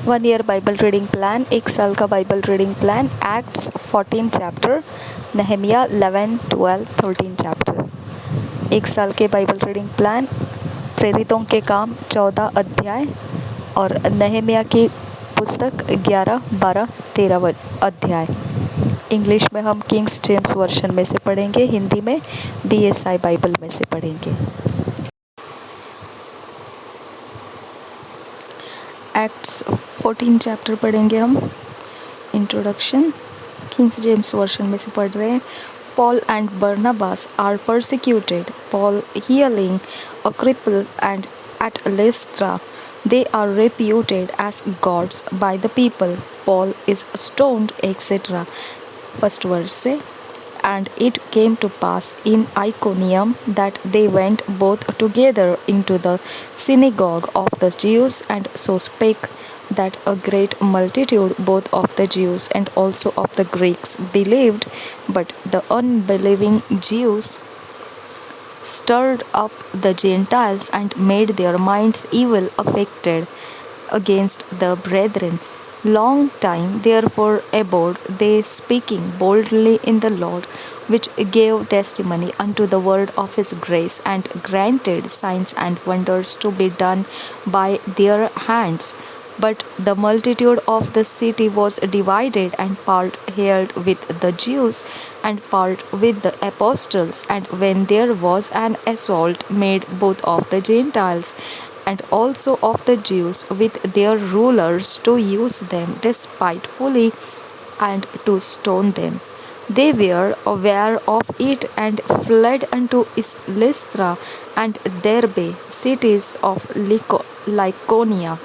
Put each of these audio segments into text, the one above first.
1 year Bible reading plan, 1 साल का Bible reading plan, Acts 14 chapter, Nehemiah 11, 12, 13 chapter. 1 साल के बाइबल रीडिंग प्लान, प्रेरितों के काम 14 अध्याय और नहमिया की पुस्तक 11, 12, 13 अध्याय। इंग्लिश में हम किंग्स जेम्स वर्शन में से पढ़ेंगे, हिंदी में DSI बाइबल में से पढ़ेंगे। एक्ट्स 14 चैप्टर पढ़ेंगे हम। इंट्रोडक्शन, किंग्स जेम्स वर्शन में से पढ़ रहे हैं। Paul and Barnabas are persecuted. Paul healing a cripple and at Lystra. They are reputed as gods by the people. Paul is stoned, etc. First verse say, and it came to pass in Iconium that they went both together into the synagogue of the Jews, and so spake, that a great multitude both of the Jews and also of the Greeks believed, but the unbelieving Jews stirred up the Gentiles and made their minds evil affected against the brethren. Long time therefore abode they, speaking boldly in the Lord, which gave testimony unto the word of his grace, and granted signs and wonders to be done by their hands. But the multitude of the city was divided, and part held with the Jews, and part with the apostles. And when there was an assault made both of the Gentiles and also of the Jews with their rulers, to use them despitefully and to stone them, they were aware of it, and fled unto Lystra and Derbe, cities of Lycaonia,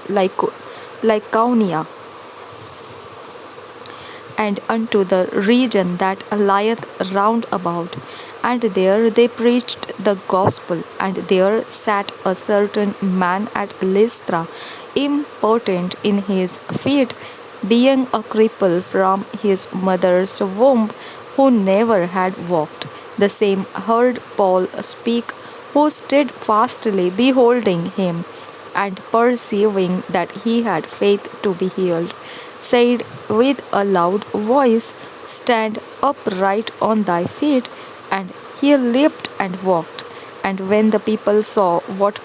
and unto the region that lieth round about. And there they preached the gospel. And there sat a certain man at Lystra, impotent in his feet, being a cripple from his mother's womb, who never had walked. The same heard Paul speak, who steadfastly beholding him, and perceiving that he had faith to be healed, said with a loud voice, Stand upright on thy feet. And he leaped and walked. And when the people saw what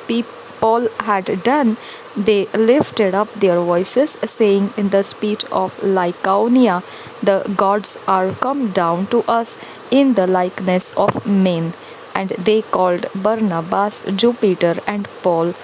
Paul had done, they lifted up their voices, saying in the speech of Lycaonia, The gods are come down to us in the likeness of men. And they called Barnabas Jupiter, and Paul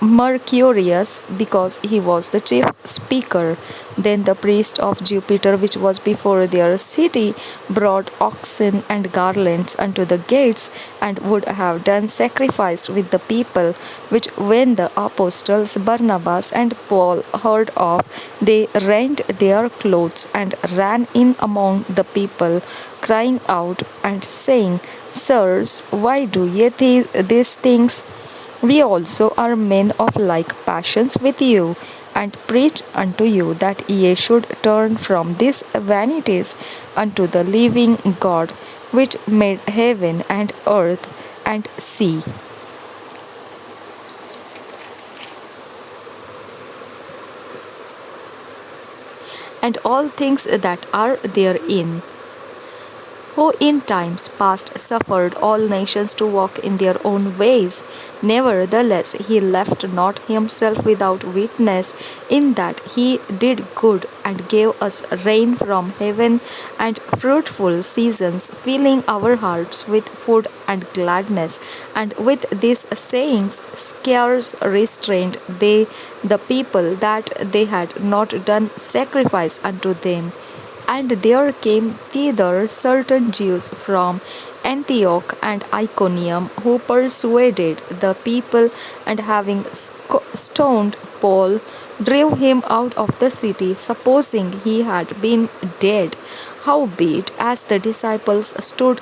Mercurius, because he was the chief speaker. Then the priest of Jupiter, which was before their city, brought oxen and garlands unto the gates, and would have done sacrifice with the people, which when the apostles Barnabas and Paul heard of, they rent their clothes and ran in among the people, crying out and saying, Sirs, why do ye these things? We also are men of like passions with you, and preach unto you that ye should turn from these vanities unto the living God, which made heaven and earth and sea. And all things that are therein, who in times past suffered all nations to walk in their own ways. Nevertheless, he left not himself without witness, in that he did good, and gave us rain from heaven and fruitful seasons, filling our hearts with food and gladness. And with these sayings scarce restrained they the people, that they had not done sacrifice unto them. And there came thither certain Jews from Antioch and Iconium, who persuaded the people, and having stoned Paul, drave him out of the city, supposing he had been dead. Howbeit, as the disciples stood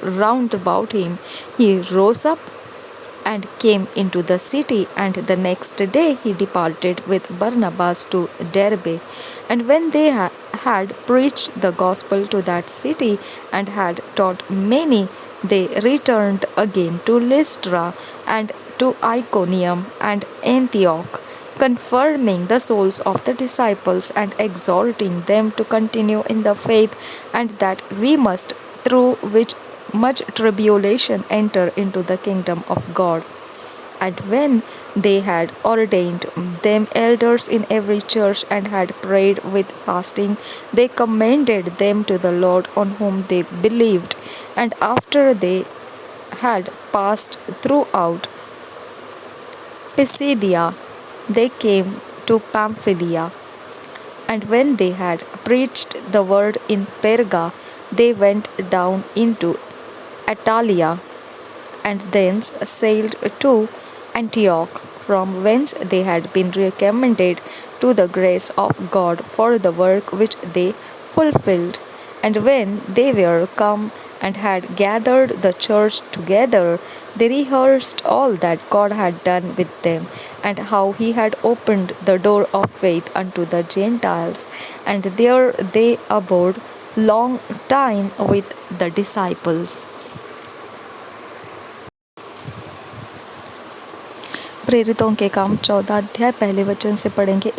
round about him, he rose up and came into the city, and the next day he departed with Barnabas to Derbe. And when they had preached the gospel to that city, and had taught many, they returned again to Lystra and to Iconium and Antioch, confirming the souls of the disciples and exhorting them to continue in the faith, and that we must, through which much tribulation, enter into the kingdom of God. And when they had ordained them elders in every church and had prayed with fasting, they commended them to the Lord on whom they believed. And after they had passed throughout Pisidia, they came to Pamphylia. And when they had preached the word in Perga, they went down into Attalia and thence sailed to Antioch, from whence they had been recommended to the grace of God for the work which they fulfilled. And when they were come and had gathered the church together, they rehearsed all that God had done with them, and how he had opened the door of faith unto the Gentiles. And there they abode long time with the disciples. प्रेरितों के काम 14 अध्याय पहले वचन से पढ़ेंगे।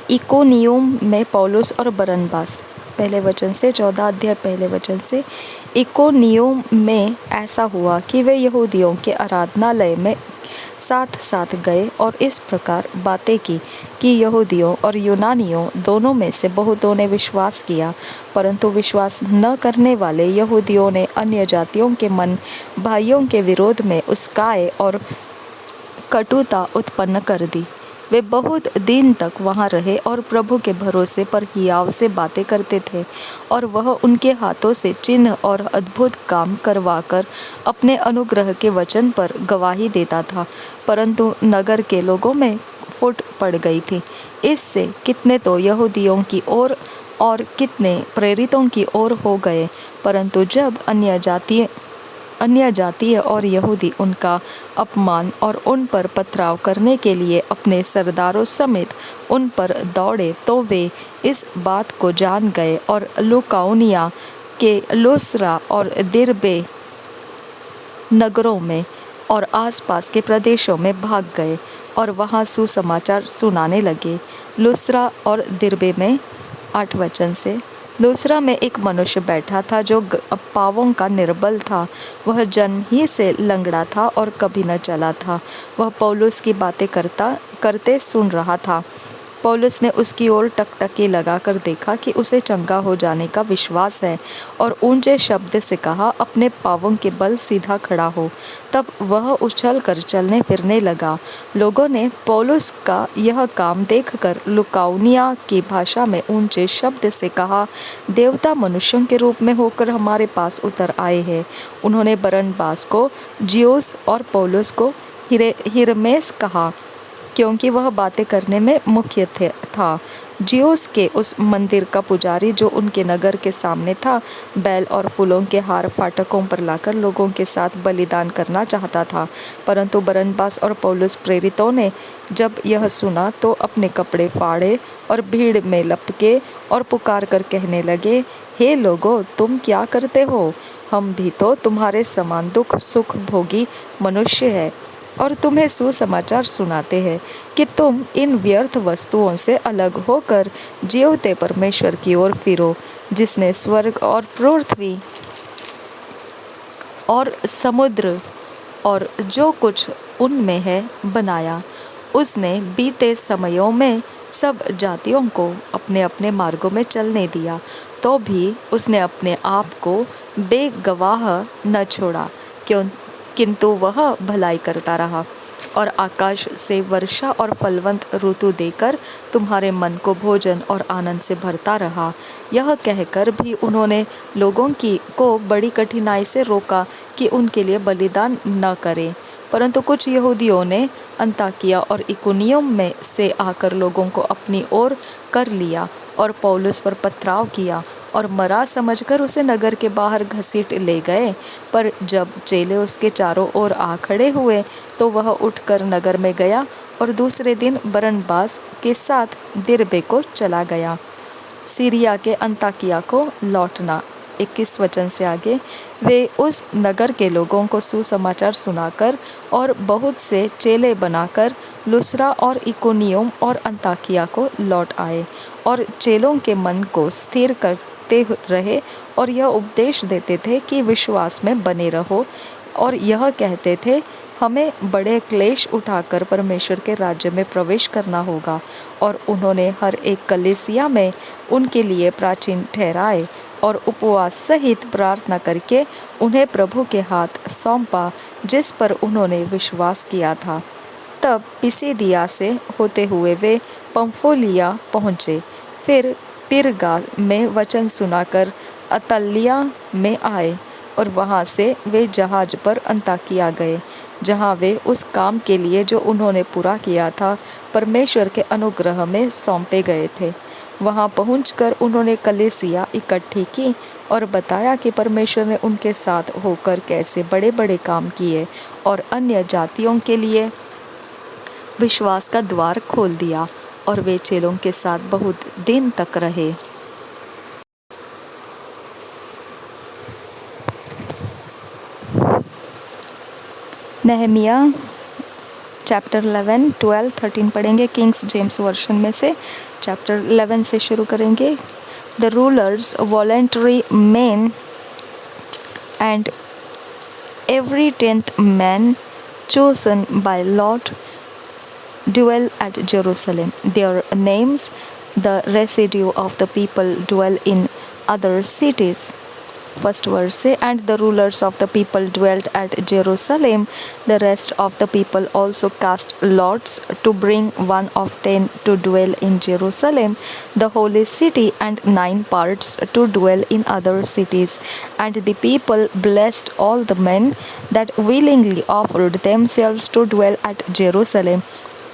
इकोनियम में पौलुस और बरनबास, पहले वचन से 14 अध्याय पहले वचन से। इकोनियम में ऐसा हुआ कि वे यहूदियों के आराधनालय में साथ साथ गए और इस प्रकार बातें की कि यहूदियों और यूनानियों दोनों में से बहुतों ने विश्वास किया, परंतु विश्वास न करने वाले यहूदियों ने अन्य जातियों के मन भाइयों के विरोध में उस्काए और कटुता उत्पन्न कर दी। वे बहुत दिन तक वहाँ रहे और प्रभु के भरोसे पर हियाव से बातें करते थे, और वह उनके हाथों से चिन्ह और अद्भुत काम करवाकर अपने अनुग्रह के वचन पर गवाही देता था। परंतु नगर के लोगों में फूट पड़ गई थी। इससे कितने तो यहूदियों की ओर और कितने प्रेरितों की ओर हो गए। परंतु जब अन्य जातीय और यहूदी उनका अपमान और उन पर पथराव करने के लिए अपने सरदारों समेत उन पर दौड़े, तो वे इस बात को जान गए और लुकाउनिया के लुस्रा और दिरबे नगरों में और आसपास के प्रदेशों में भाग गए और वहां सुसमाचार सुनाने लगे। लुस्रा और दिरबे में 8 वचन से। लुस्रा में एक मनुष्य बैठा था जो पांवों का निर्बल था। वह जन्म ही से लंगड़ा था और कभी न चला था। वह पौलुस की बातें करते सुन रहा था। पौलुस ने उसकी ओर टकटकी लगाकर देखा कि उसे चंगा हो जाने का विश्वास है, और ऊंचे शब्द से कहा, अपने पांवों के बल सीधा खड़ा हो। तब वह उछल कर चलने फिरने लगा। लोगों ने पौलुस का यह काम देखकर लुकाउनिया की भाषा में ऊंचे शब्द से कहा, देवता मनुष्यों के रूप में होकर हमारे पास उतर आए हैं। उन्होंने बरनबास को जियुस और पौलुस को हिरमेस कहा, क्योंकि वह बातें करने में मुख्य था। जियुस के उस मंदिर का पुजारी जो उनके नगर के सामने था, बैल और फूलों के हार फाटकों पर लाकर लोगों के साथ बलिदान करना चाहता था। परंतु बरनबास और पौलुस प्रेरितों ने जब यह सुना तो अपने कपड़े फाड़े और भीड़ में लपके और पुकार कर कहने लगे, हे लोगों, तुम क्या करते हो? हम भी तो तुम्हारे समान दुख सुख भोगी मनुष्य हैं, और तुम्हें सुसमाचार सुनाते हैं कि तुम इन व्यर्थ वस्तुओं से अलग होकर जीवते परमेश्वर की ओर फिरो, जिसने स्वर्ग और पृथ्वी और समुद्र और जो कुछ उनमें है बनाया। उसने बीते समयों में सब जातियों को अपने अपने मार्गों में चलने दिया, तो भी उसने अपने आप को बेगवाह न छोड़ा, किंतु वह भलाई करता रहा और आकाश से वर्षा और फलवंत ऋतु देकर तुम्हारे मन को भोजन और आनंद से भरता रहा। यह कहकर भी उन्होंने लोगों को बड़ी कठिनाई से रोका कि उनके लिए बलिदान न करें। परंतु कुछ यहूदियों ने अंताकिया और इकुनियम में से आकर लोगों को अपनी ओर कर लिया और पौलुस पर पथराव किया और मरा समझकर उसे नगर के बाहर घसीट ले गए। पर जब चेले उसके चारों ओर आ खड़े हुए तो वह उठकर नगर में गया और दूसरे दिन बरनबास के साथ दिरबे को चला गया। सीरिया के अंताकिया को लौटना। 21 वचन से आगे, वे उस नगर के लोगों को सुसमाचार सुनाकर और बहुत से चेले बनाकर लुस्रा और इकोनियम और अंताकिया को लौट आए और चेलों के मन को स्थिर करते रहे और यह उपदेश देते थे कि विश्वास में बने रहो और यह कहते थे, हमें बड़े क्लेश उठाकर परमेश्वर के राज्य में प्रवेश करना होगा। और उन्होंने हर एक कलीसिया में उनके लिए प्राचीन ठहराए और उपवास सहित प्रार्थना करके उन्हें प्रभु के हाथ सौंपा जिस पर उन्होंने विश्वास किया था। तब पिसिदिया से होते हुए वे पंफोलिया पहुँचे, फिर पिरगा में वचन सुनाकर अतल्या में आए और वहाँ से वे जहाज पर अंताकिया गए, जहाँ वे उस काम के लिए जो उन्होंने पूरा किया था परमेश्वर के अनुग्रह में सौंपे गए थे। वहाँ पहुंचकर उन्होंने कलीसिया इकट्ठी की और बताया कि परमेश्वर ने उनके साथ होकर कैसे बड़े बड़े काम किए और अन्य जातियों के लिए विश्वास का द्वार खोल दिया, और वे चेलों के साथ बहुत दिन तक रहे। नहमिया चैप्टर 11, 12, 13 पढ़ेंगे किंग्स जेम्स वर्शन में से। चैप्टर 11 से शुरू करेंगे। The rulers, voluntary main and every 10th man chosen by lot dwell at Jerusalem. Their names, the residue of the people dwell in other cities. First verse say, and the rulers of the people dwelt at Jerusalem. The rest of the people also cast lots to bring one of 10 to dwell in Jerusalem, the holy city, and 9 parts to dwell in other cities. And the people blessed all the men that willingly offered themselves to dwell at Jerusalem.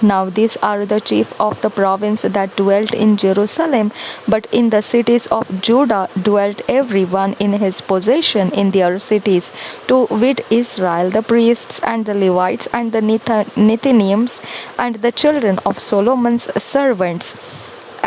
Now these are the chief of the province that dwelt in Jerusalem, but in the cities of Judah dwelt every one in his possession in their cities, to wit Israel, the priests and the Levites and the Nethinims and the children of Solomon's servants.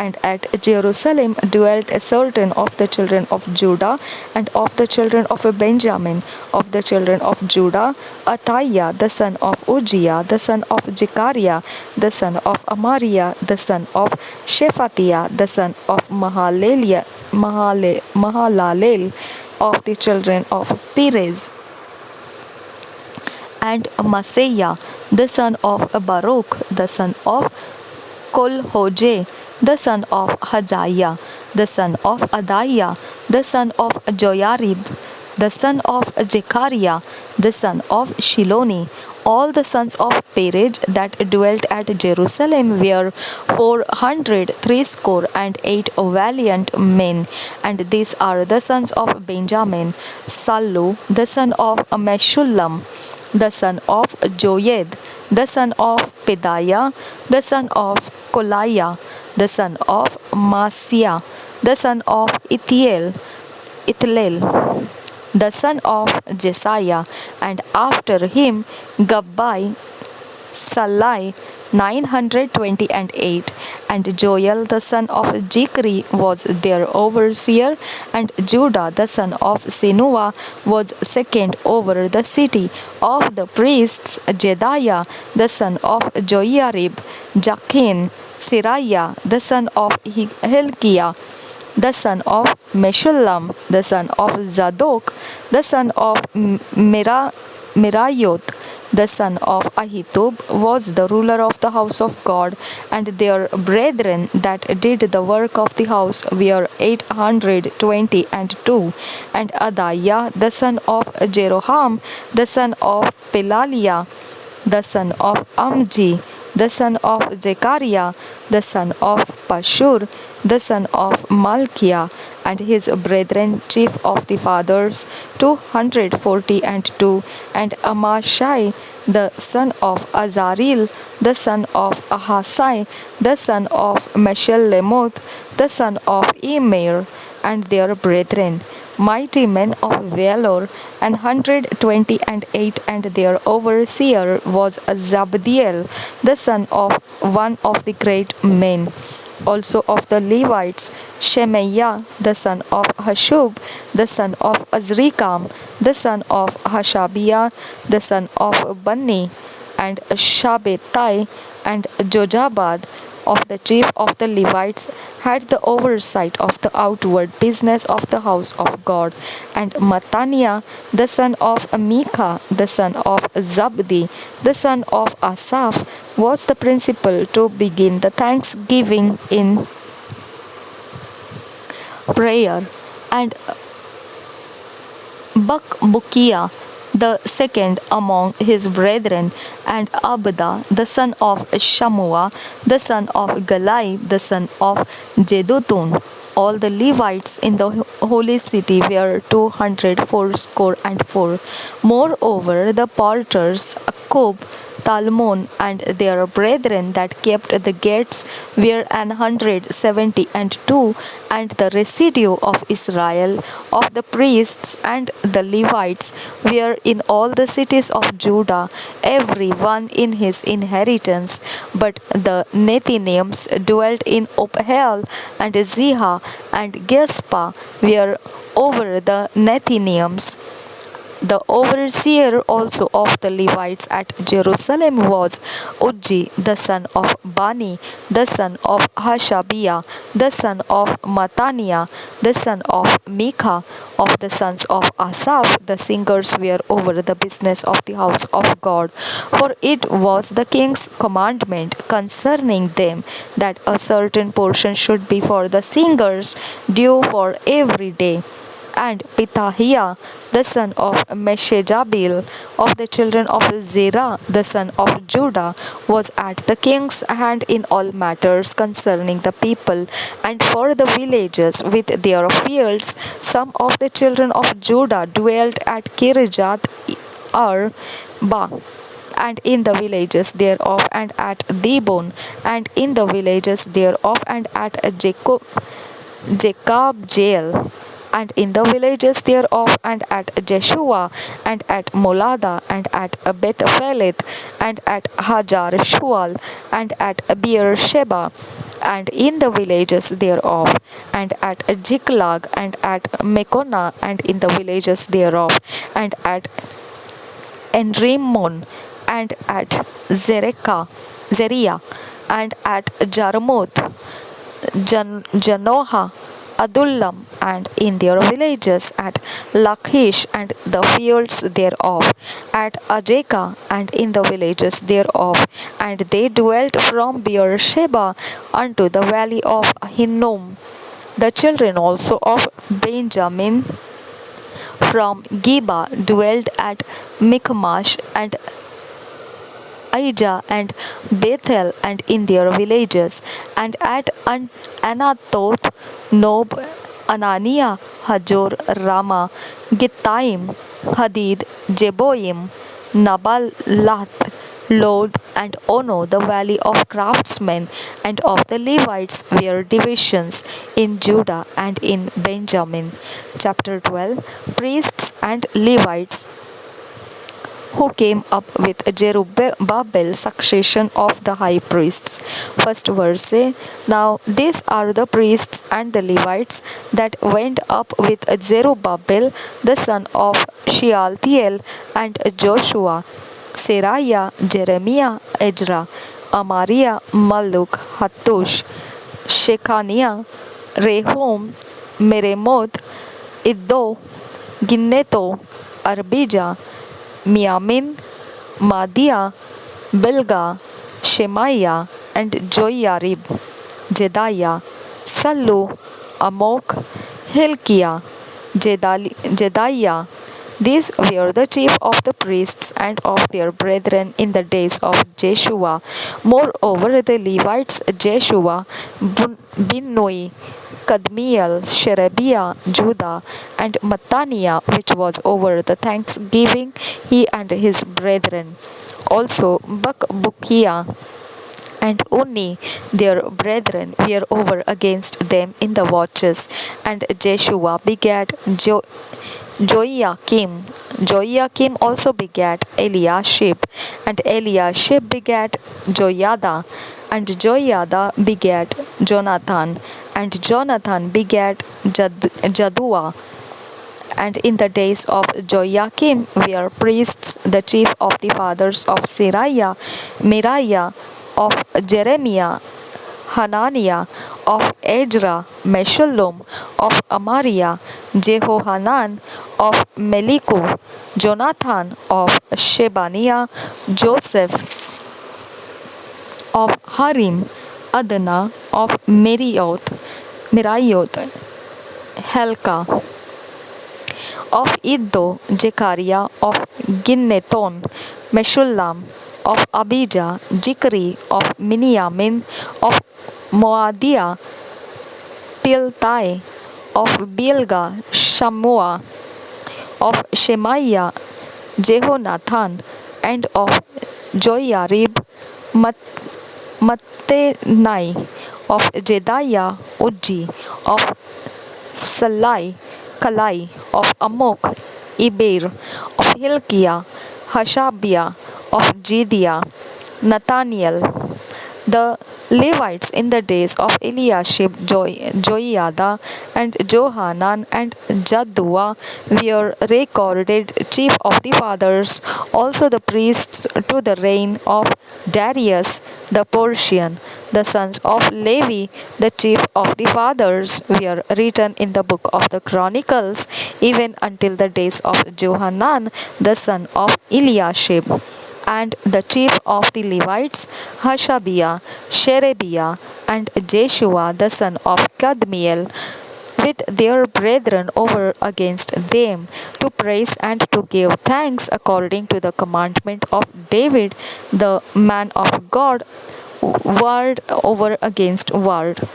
And at Jerusalem dwelt certain of the children of Judah and of the children of Benjamin. Of the children of Judah, Athaiah the son of Uzziah, the son of Zechariah, the son of Amariah, the son of Shephatiah, the son of Mahalalel, of the children of Perez, and Maaseiah, the son of Baruch, the son of Kolhoje, the son of Hajaiah, the son of Adaiah, the son of Joyarib, the son of Zechariah, the son of Shiloni. All the sons of Perez that dwelt at Jerusalem were 468 valiant men. And these are the sons of Benjamin: Sallu, the son of Meshullam, the son of Joed, the son of Pedaiah, the son of Kolaiah, the son of Maaseiah, the son of Ithiel, the son of Jesiah, and after him Gabbai, Salai, 928, and Joel the son of Zichri was their overseer, and Judah the son of Senua was second over the city. Of the priests, Jedaiah the son of Joiarib, Jachin, Siriah the son of Hilkiah, the son of Meshullam, the son of Zadok, the son of Merayot, the son of Ahitub, was the ruler of the house of God, and their brethren that did the work of the house were 822. And Adaiah, the son of Jeroham, the son of Pelaliah, the son of Amji, the son of Zechariah, the son of Pashur, the son of Malchiah, and his brethren chief of the fathers, 242. And Amashai, the son of Azareel, the son of Ahasai, the son of Meshillemoth, the son of Immer, and their brethren, mighty men of valor, and 128. And their overseer was Zabdiel, the son of one of the great men. Also of the Levites, Shemaiah the son of Hashub, the son of Azrikam, the son of Hashabiah, the son of Bunni, and Shabbatai and Jojabad of the chief of the Levites had the oversight of the outward business of the house of God. And Mattaniah, the son of Micah, the son of Zabdi, the son of Asaph, was the principal to begin the thanksgiving in prayer. And Bakbukiah, the second among his brethren, and Abda, the son of Shammua, the son of Galai, the son of Jedutun. All the Levites in the holy city were 284. Moreover, the porters, Akub, Talmon, and their brethren that kept the gates were 172, and the residue of Israel, of the priests and the Levites, were in all the cities of Judah, every one in his inheritance. But the Nethinims dwelt in Ophel, and Ziha and Gispa were over the Nethinims. The overseer also of the Levites at Jerusalem was Ujji, the son of Bani, the son of Hashabiah, the son of Mattaniah, the son of Micah. Of the sons of Asaph, the singers were over the business of the house of God. For it was the king's commandment concerning them that a certain portion should be for the singers, due for every day. And Pitahiah, the son of Meshejabil, of the children of Zerah, the son of Judah, was at the king's hand in all matters concerning the people, and for the villages with their fields. Some of the children of Judah dwelt at Kirjath Arba, and in the villages thereof, and at Dibon, and in the villages thereof, and at Jacob Jael, and in the villages thereof, and at Jeshua, and at Molada, and at Bethpheleth, and at Hajar Shual, and at Beersheba, and in the villages thereof, and at Ziklag, and at Mekona, and in the villages thereof, and at Enrimmon, and at Zeriah, and at Jarmuth, Janoha, Adullam, and in their villages, at Lachish and the fields thereof, at Ajeka and in the villages thereof, and they dwelt from Beersheba unto the valley of Hinnom. The children also of Benjamin from Geba dwelt at Michmash, and Aijah and Bethel, and in their villages, and at Anathoth, Nob, Ananiah, Hajor, Rama, Gittaim, Hadid, Jeboim, Nabalath, Lod, and Ono, the valley of craftsmen. And of the Levites were divisions in Judah and in Benjamin. Chapter 12. Priests and Levites who came up with Zerubbabel, succession of the high priests. First verse say, Now these are the priests and the Levites that went up with Zerubbabel, the son of Shealtiel, and Joshua, Seraiah, Jeremiah, Ezra, Amariah, Maluk, Hattush, Shechaniah, Rehum, Meremoth, Iddo, Ginneto, Arbijah, Miamin, Madia, Bilga, Shemaiah, and Joyarib, Jedaiah, Sallu, Amok, Hilkiah, Jedaiah. These were the chief of the priests and of their brethren in the days of Jeshua. Moreover, the Levites, Jeshua, Binnui, Kadmiel, Sherebiah, Judah, and Mattaniah, which was over the thanksgiving, he and his brethren. Also Bakbukiah and Unni, their brethren, were over against them in the watches. And Jeshua begat Joiakim. Joiakim also begat Eliashib, and Eliashib begat Joiada, and Joiada begat Jonathan, and Jonathan begat Jaddua. And in the days of Joachim were priests, the chief of the fathers of Sariah, Miriah, of Jeremiah, Hananiah, of Ezra, Meshullam, of Amariah, Jehohanan, of Meliku, Jonathan, of Shebaniah, Joseph, of Harim, Adna, of Merioth, Helka, of Iddo, Zechariah, of Ginneton, Meshullam, of Abijah, Zikri, of Miniamin, of Moadiah, Piltai, of Bilga, Shammua, of Shemaiah, Jehonathan, and of Joiarib, Mattenai, of Jedaiah, Ujji, of Salai, Kalai, of Amok, Eber, of Hilkiah, Hashabiah, of Jediah, Nathaniel. The Levites in the days of Eliashib, Joiada, and Johanan, and Jaddua were recorded chief of the fathers, also the priests to the reign of Darius the Persian. The sons of Levi, the chief of the fathers, were written in the book of the Chronicles, even until the days of Johanan, the son of Eliashib. And the chief of the Levites, Hashabiah, Sherebiah, and Jeshua the son of Kadmiel, with their brethren over against them, to praise and to give thanks according to the commandment of David, the man of God, word over against word.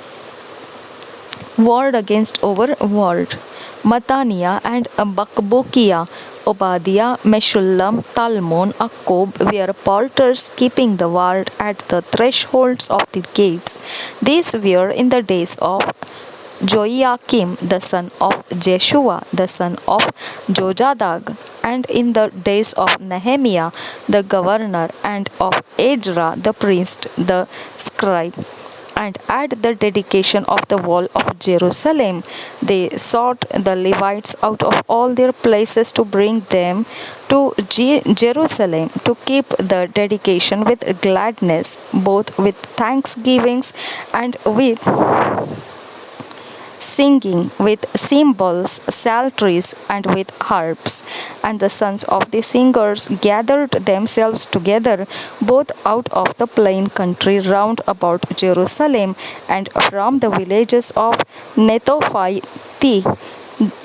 Word against over word. Mattaniah and Bakbukiah, Obadiah, Meshullam, Talmon, Akkub were porters keeping the ward at the thresholds of the gates. These were in the days of Joiakim, the son of Jeshua, the son of Jojadag, and in the days of Nehemiah, the governor, and of Ezra, the priest, the scribe. And at the dedication of the wall of Jerusalem, they sought the Levites out of all their places to bring them to Jerusalem to keep the dedication with gladness, both with thanksgivings and with singing, with cymbals, psalteries, and with harps. And the sons of the singers gathered themselves together, both out of the plain country round about Jerusalem, and from the villages of Netophathi,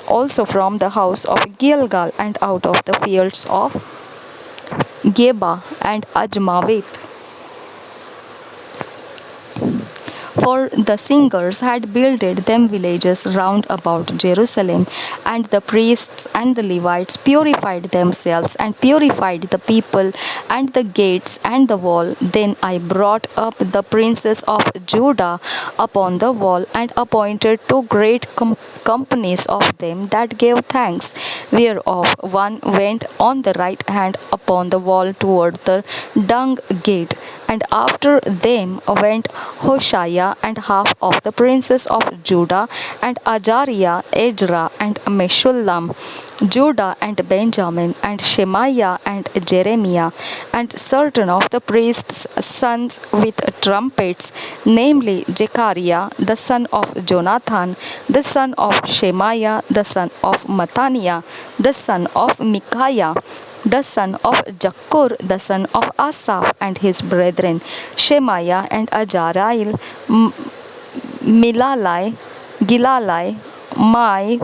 also from the house of Gilgal, and out of the fields of Geba and Ajmaveth. For the singers had builded them villages round about Jerusalem, and the priests and the Levites purified themselves and purified the people and the gates and the wall. Then I brought up the princes of Judah upon the wall, and appointed two great companies of them that gave thanks, whereof one went on the right hand upon the wall toward the dung gate, and after them went Hoshea and half of the princes of Judah, and Azariah, Ezra, and Meshullam, Judah and Benjamin, and Shemaiah and Jeremiah, and certain of the priests' sons with trumpets, namely Zechariah, the son of Jonathan, the son of Shemaiah, the son of Mattaniah, the son of Micaiah, the son of Jakkur, the son of Asaph, and his brethren, Shemaiah and Azariah, Milalai, Gilalai, Mai,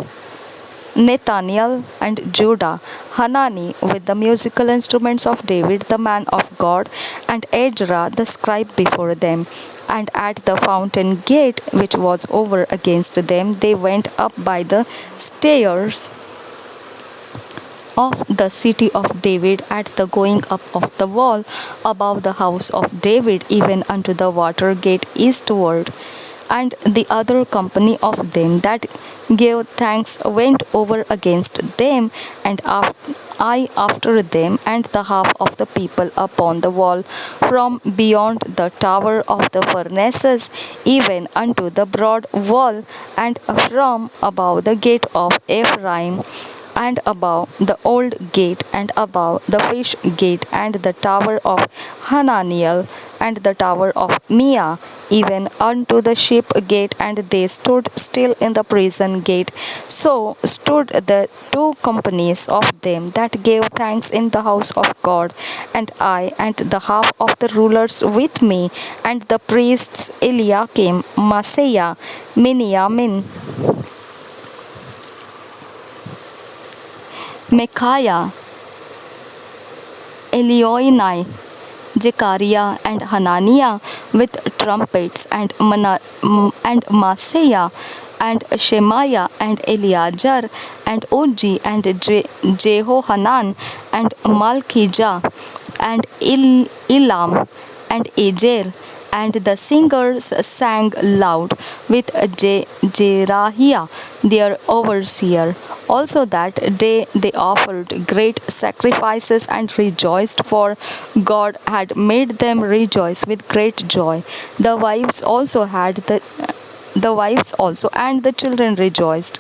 Nathaniel, and Judah, Hanani with the musical instruments of David, the man of God, and Ezra the scribe before them. And at the fountain gate which was over against them, they went up by the stairs of the city of David at the going up of the wall above the house of David, even unto the water gate eastward. And the other company of them that gave thanks went over against them, and I after them, and the half of the people upon the wall, from beyond the tower of the furnaces, even unto the broad wall, and from above the gate of Ephraim, and above the old gate, and above the fish gate, and the tower of Hananiel, and the tower of Mia, even unto the sheep gate, and they stood still in the prison gate. So stood the two companies of them that gave thanks in the house of God, and I and the half of the rulers with me, and the priests Eliakim, Maaseiah, Miniamin, Micaiah, Elioenai, Zechariah, and Hananiah with trumpets, and Maaseiah, and Shemaiah, and Eleazar, and Uji, and Jehohanan, and Malchijah, and Elam, and Ezer. And the singers sang loud with Jerahiah, their overseer. Also that day they offered great sacrifices and rejoiced, for God had made them rejoice with great joy. The wives also and the children rejoiced,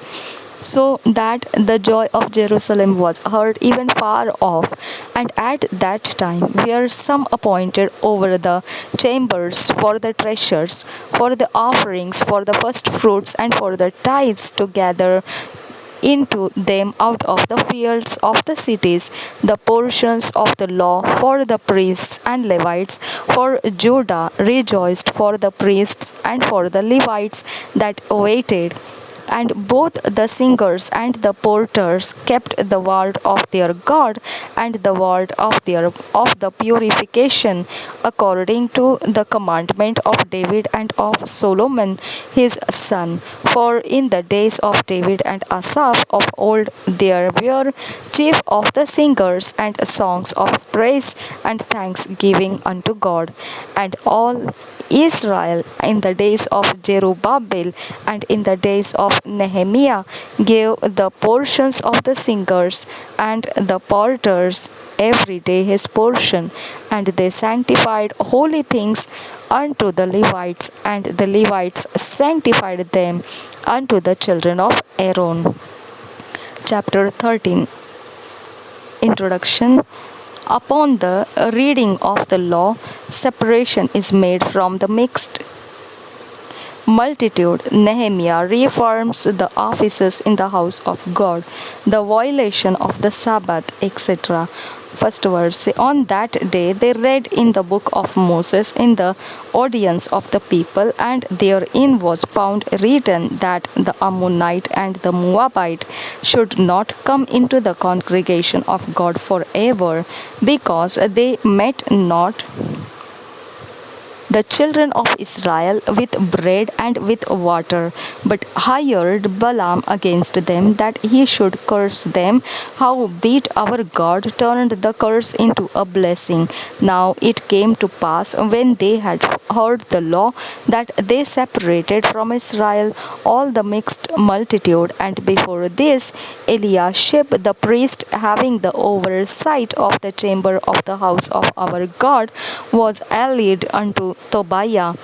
so that the joy of Jerusalem was heard even far off. And at that time were some appointed over the chambers for the treasures, for the offerings, for the first fruits, and for the tithes, to gather into them out of the fields of the cities the portions of the law for the priests and Levites. For Judah rejoiced for the priests and for the Levites that waited. And both the singers and the porters kept the word of their God and the word of the purification, according to the commandment of David and of Solomon his son. For in the days of David and Asaph of old there were chief of the singers, and songs of praise and thanksgiving unto God. And all Israel in the days of Zerubbabel and in the days of Nehemiah gave the portions of the singers and the porters every day his portion, and they sanctified holy things unto the Levites, and the Levites sanctified them unto the children of Aaron. Chapter 13. Introduction. Upon the reading of the law, separation is made from the mixed multitude. Nehemiah reaffirms the offices in the house of God, the violation of the Sabbath, etc. First verse. On that day they read in the book of Moses in the audience of the people, and therein was found written that the Ammonite and the Moabite should not come into the congregation of God forever, because they met not the children of Israel with bread and with water, but hired Balaam against them, that he should curse them. Howbeit our God turned the curse into a blessing. Now it came to pass, when they had heard the law, that they separated from Israel all the mixed multitude. And before this, Eliashib the priest, having the oversight of the chamber of the house of our God, was allied unto Tobiah,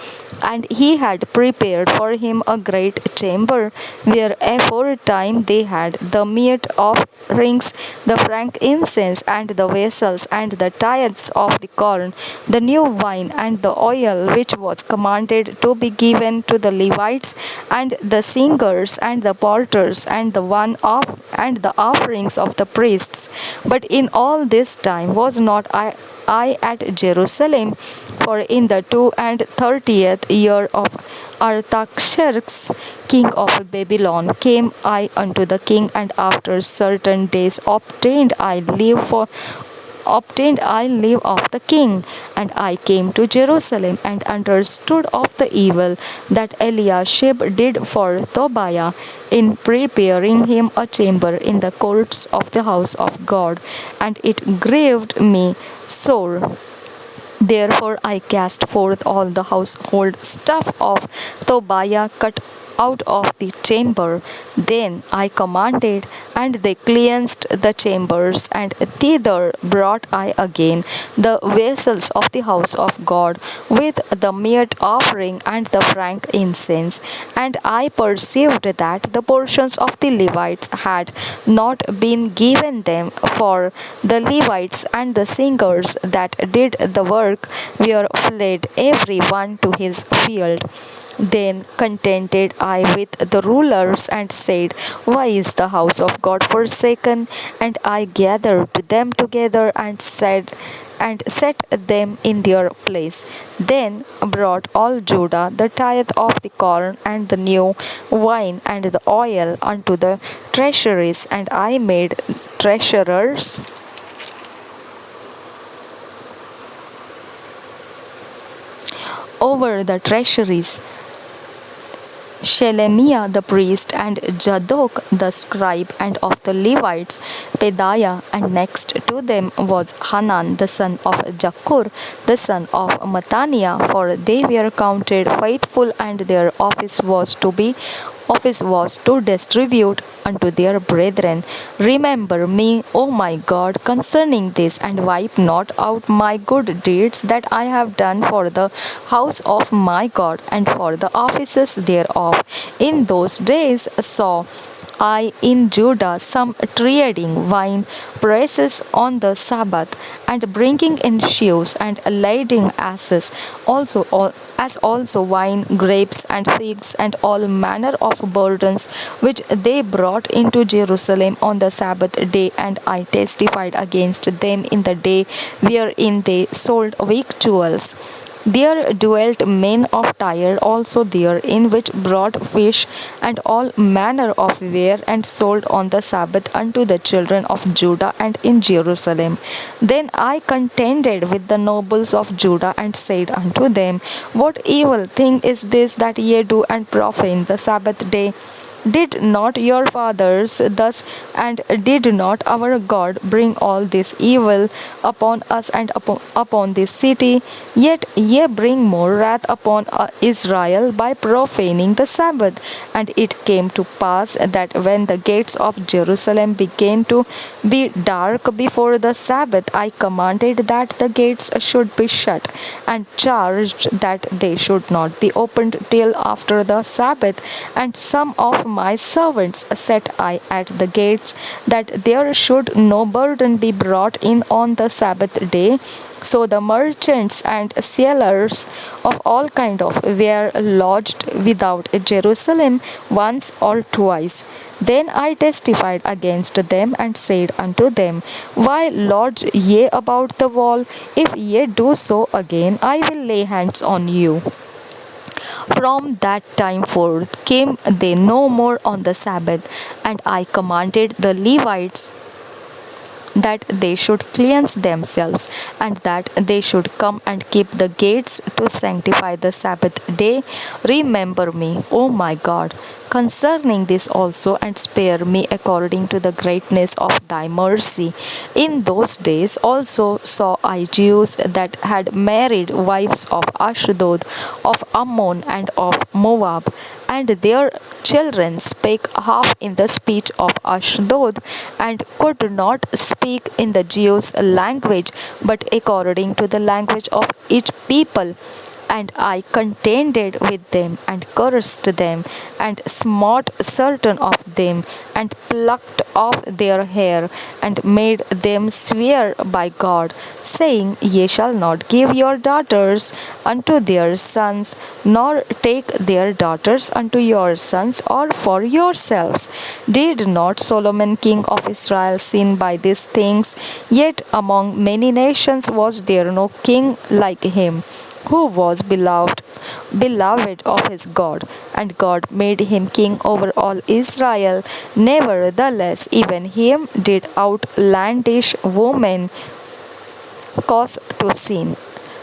and he had prepared for him a great chamber, where aforetime they had the meat offerings, the frankincense, and the vessels, and the tithes of the corn, the new wine, and the oil, which was commanded to be given to the Levites, and the singers, and the porters, and the offerings of the priests. But in all this time was not I at Jerusalem, for in the 32nd year of Artaxerxes, king of Babylon, came I unto the king, and after certain days obtained I leave of the king. And I came to Jerusalem, and understood of the evil that Eliashib did for Tobiah, in preparing him a chamber in the courts of the house of God. And it grieved me sore, Therefore I cast forth all the household stuff of Tobiah cut out of the chamber. Then I commanded, and they cleansed the chambers, and thither brought I again the vessels of the house of God with the meat offering and the frank incense. And I perceived that the portions of the Levites had not been given them, for the Levites and the singers that did the work were fled every one to his field. Then contended I with the rulers and said, why is the house of God forsaken? And I gathered them together and set them in their place. Then brought all Judah the tithe of the corn and the new wine and the oil unto the treasuries, and I made treasurers over the treasuries Shelemiah the priest, and Zadok the scribe, and of the Levites Pedaiah, and next to them was Hanan the son of Jakur, the son of Mattaniah, for they were counted faithful, and their office was to distribute unto their brethren. Remember me, O my God, concerning this, and wipe not out my good deeds that I have done for the house of my God, and for the offices thereof. In those days saw I in Judah some treading wine presses on the Sabbath, and bringing in sheaves, and lading asses, as also wine, grapes, and figs, and all manner of burdens, which they brought into Jerusalem on the Sabbath day. And I testified against them in the day wherein they sold victuals. There dwelt men of Tyre also therein, which brought fish and all manner of ware, and sold on the Sabbath unto the children of Judah and in Jerusalem. Then I contended with the nobles of Judah, and said unto them, what evil thing is this that ye do, and profane the Sabbath day? Did not your fathers thus, and did not our God bring all this evil upon us and upon this city? Yet ye bring more wrath upon Israel by profaning the Sabbath. And it came to pass that when the gates of Jerusalem began to be dark before the Sabbath, I commanded that the gates should be shut, and charged that they should not be opened till after the Sabbath. And some of my servants set I at the gates, that there should no burden be brought in on the Sabbath day. So the merchants and sellers of all kind of were lodged without Jerusalem once or twice. Then I testified against them, and said unto them, why lodge ye about the wall? If ye do so again, I will lay hands on you. From that time forth came they no more on the Sabbath, and I commanded the Levites that they should cleanse themselves, and that they should come and keep the gates to sanctify the Sabbath day. Remember me, O my God, concerning this also, and spare me according to the greatness of thy mercy. In those days also saw I Jews that had married wives of Ashdod, of Ammon, and of Moab, and their children spake half in the speech of Ashdod, and could not speak in the Jews' language, but according to the language of each people. And I contended with them, and cursed them, and smote certain of them, and plucked off their hair, and made them swear by God, saying, Ye shall not give your daughters unto their sons, nor take their daughters unto your sons, or for yourselves. Did not Solomon king of Israel sin by these things? Yet among many nations was there no king like him, who was beloved of his God, and God made him king over all Israel. Nevertheless, even him did outlandish women cause to sin.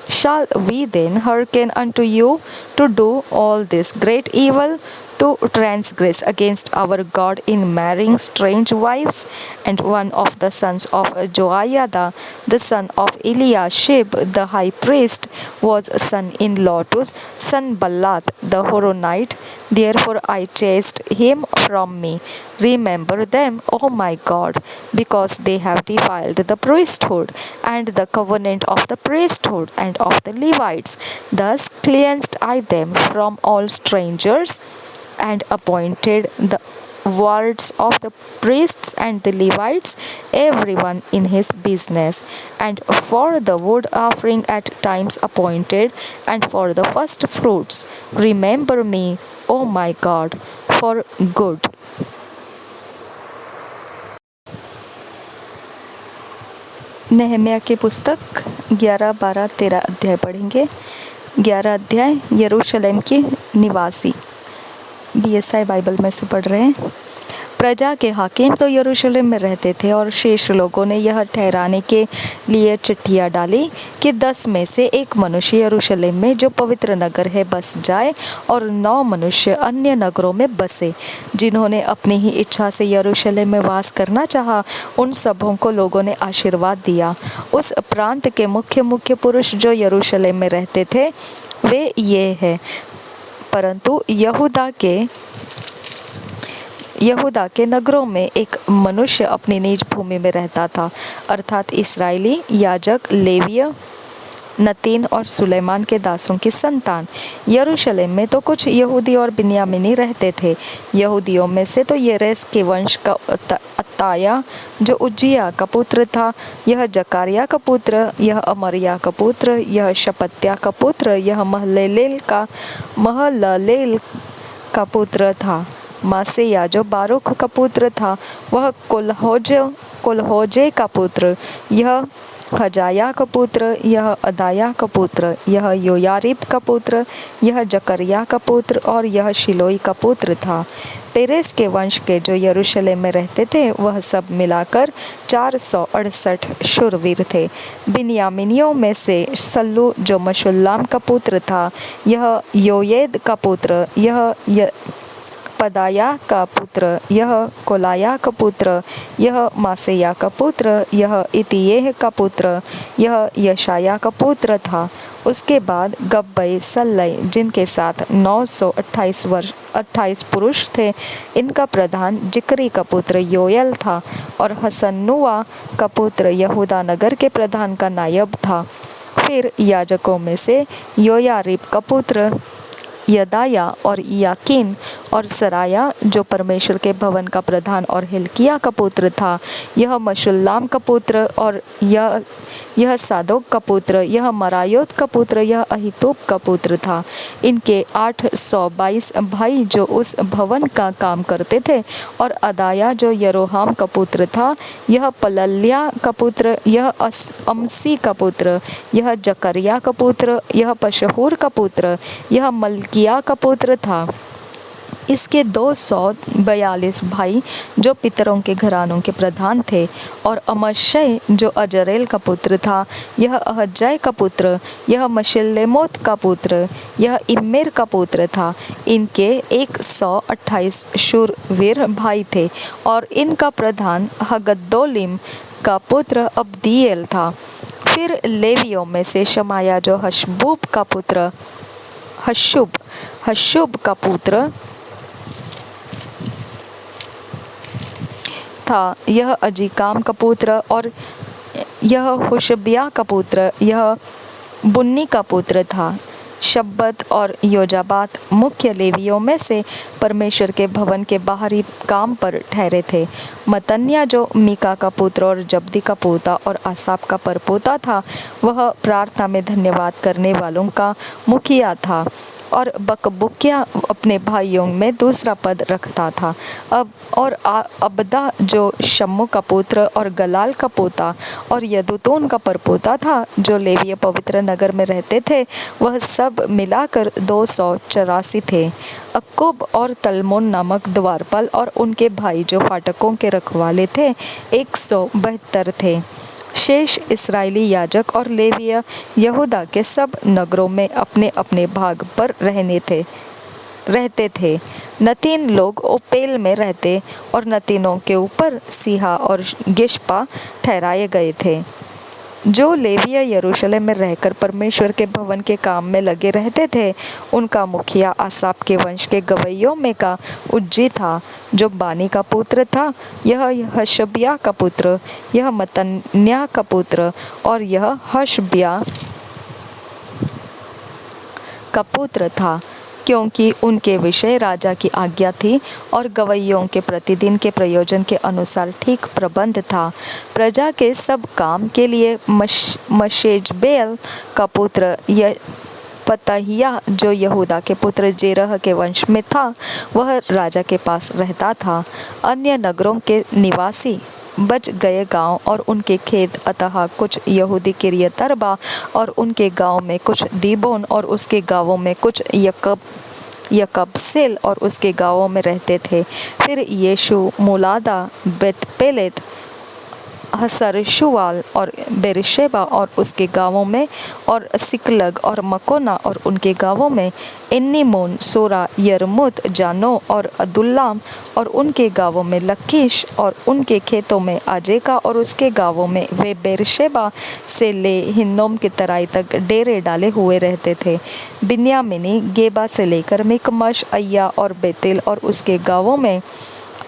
Shall we then hearken unto you to do all this great evil, to transgress against our God in marrying strange wives? And one of the sons of Joiada, the son of Eliashib the high priest, was son-in-law to Sanballat the Horonite. Therefore I chased him from me. Remember them, O my God, because they have defiled the priesthood and the covenant of the priesthood and of the Levites. Thus cleansed I them from all strangers, and appointed the wards of the priests and the Levites, everyone in his business, and for the wood offering at times appointed, and for the first fruits. Remember me, O my God, for good. नेहम्याह की पुस्तक 11, 12, 13 अध्याय पढ़ेंगे। 11 अध्याय यरूशलेम के निवासी, BSI Bible में से पढ़ रहे हैं। प्रजा के हाकिम तो यरूशलेम में रहते थे, और शेष लोगों ने यह ठहराने के लिए चिट्ठियाँ डाली कि 10 में से एक मनुष्य यरूशलेम में जो पवित्र नगर है बस जाए, और 9 मनुष्य अन्य नगरों में बसे। जिन्होंने अपनी ही इच्छा से यरूशलेम में वास करना चाहा, उन सबों को लोगों ने आशीर्वाद दिया। उस प्रांत के मुख्य मुख्य पुरुष जो यरूशलेम में रहते थे वे ये हैं, परंतु यहूदा के नगरों में एक मनुष्य अपनी निज भूमि में रहता था, अर्थात इस्राएली याजक लेविय, नतीन और सुलेमान के दासों की संतान। यरूशलेम में तो कुछ यहूदी और बिन्यामीनी रहते थे। यहूदियों में से तो येरेस के वंश का अत्ताया जो उज्जिया का पुत्र था, यह जकारिया का पुत्र, यह अमरिया का पुत्र, यह शपत्या का पुत्र, यह महललेल का पुत्र था। मासेया जो बारूक का पुत्र था, वह कोलहोजे का पुत्र, यह हजाया का पुत्र, यह अदाया का पुत्र, यह योयारिब का पुत्र, यह जकरिया का पुत्र, और यह शिलोई का पुत्र था। पेरेस के वंश के जो यरूशलेम में रहते थे वह सब मिलाकर 468 शूरवीर थे। बिन्यामीनियों में से सल्लू जो मशुल्लाम का पुत्र था, यह योएद का पुत्र, यह पदाया का पुत्र, यह कोलाया का पुत्र, यह मासेया का पुत्र, यह इतियेह का पुत्र, यह यशाया का पुत्र था। उसके बाद गब्बै सल्लै, जिनके साथ 928 पुरुष थे, इनका प्रधान जिक्री का पुत्र योएल था, और हसन्नुआ का पुत्र यहूदा नगर के प्रधान का नायब था। फिर याजकों में से योयारिब का पुत्र यदाया और याकीन और सराया जो परमेश्वर के भवन का प्रधान और हिल्किया का पुत्र था, यह मशुल्लाम का पुत्र, और यह सादोक का पुत्र, यह मरायोत का पुत्र, यह अहीतूब का पुत्र था। इनके 822 भाई जो उस भवन का काम करते थे। और अदाया जो यरोहाम का पुत्र था, यह पलल्या का पुत्र, यह अमसी का पुत्र, यह जकरिया का पुत्र, यह पशहूर का पुत्र, यह मल्किया का पुत्र था। इसके 242 भाई जो पितरों के घरानों के प्रधान थे। और अमशय जो अजरेल का पुत्र था, यह अहजय का पुत्र, यह मशिल्लेमोत का पुत्र, यह इम्मेर का पुत्र था। इनके 128 शूरवीर भाई थे, और इनका प्रधान हगद्दोलिम का पुत्र अब्दीएल था। फिर लेवियों में से शमाया जो हशूब का पुत्र था, यह अजीकाम का पुत्र, और यह हुशबिया का पुत्र, यह बुन्नी का पुत्र था। शब्बत और योजाबात मुख्य लेवियों में से परमेश्वर के भवन के बाहरी काम पर ठहरे थे। मतन्या जो मीका का पुत्र और जब्दी का पोता और आसाप का परपोता था, वह प्रार्थना में धन्यवाद करने वालों का मुखिया था। और बकबुकिया अपने भाइयों में दूसरा पद रखता था। अबदा जो शम्मू का पुत्र और गलाल का पोता और यदुतून का परपोता था, जो लेवीय पवित्र नगर में रहते थे, वह सब मिलाकर 284 थे। अक्कोब और तलमोन नामक द्वारपाल और उनके भाई जो फाटकों के रखवाले थे 172 थे। शेष इस्राएली याजक और लेवीय यहूदा के सब नगरों में अपने अपने भाग पर रहने थे। रहते थे। नतीन लोग ओपेल में रहते और नतीनों के ऊपर सीहा और गिशपा ठहराए गए थे। जो लेविया यरूशलेम में रहकर परमेश्वर के भवन के काम में लगे रहते थे, उनका मुखिया आसाप के वंश के गवैयों में का उज्जी था, जो बानी का पुत्र था। यह हशब्या का पुत्र, यह मतन्या का पुत्र और यह हशब्या का पुत्र था, क्योंकि उनके विषय राजा की आज्ञा थी और गवैयों के प्रतिदिन के प्रयोजन के अनुसार ठीक प्रबंध था। प्रजा के सब काम के लिए मशेजबेल का पुत्र पतहिया, जो यहूदा के पुत्र जेरह के वंश में था, वह राजा के पास रहता था। अन्य नगरों के निवासी बच गए गांव और उनके खेत, अतः कुछ यहूदी किर्यतर्बा और उनके गांव में, कुछ दीबोन और उसके गांवों में, कुछ यकबसेल और उसके गांवों में रहते थे। फिर यीशु मोलादा, बेतपेलेत, हसरशुवाल और बेरशेबा और उसके गांवों में, और सिकलग और मकोना और उनके गांवों में, एन्नीमोन, सोरा, यरमुत, जानो और अदुल्लाम और उनके गांवों में, लकीश और उनके खेतों में, आजेका और उसके गांवों में, वे बेरशेबा से ले हिन्नोम की तराई तक डेरे डाले हुए रहते थे। बिन्यामिनी गेबा से लेकर मिकमश, अय्या और बेतेल और उसके गांवों में,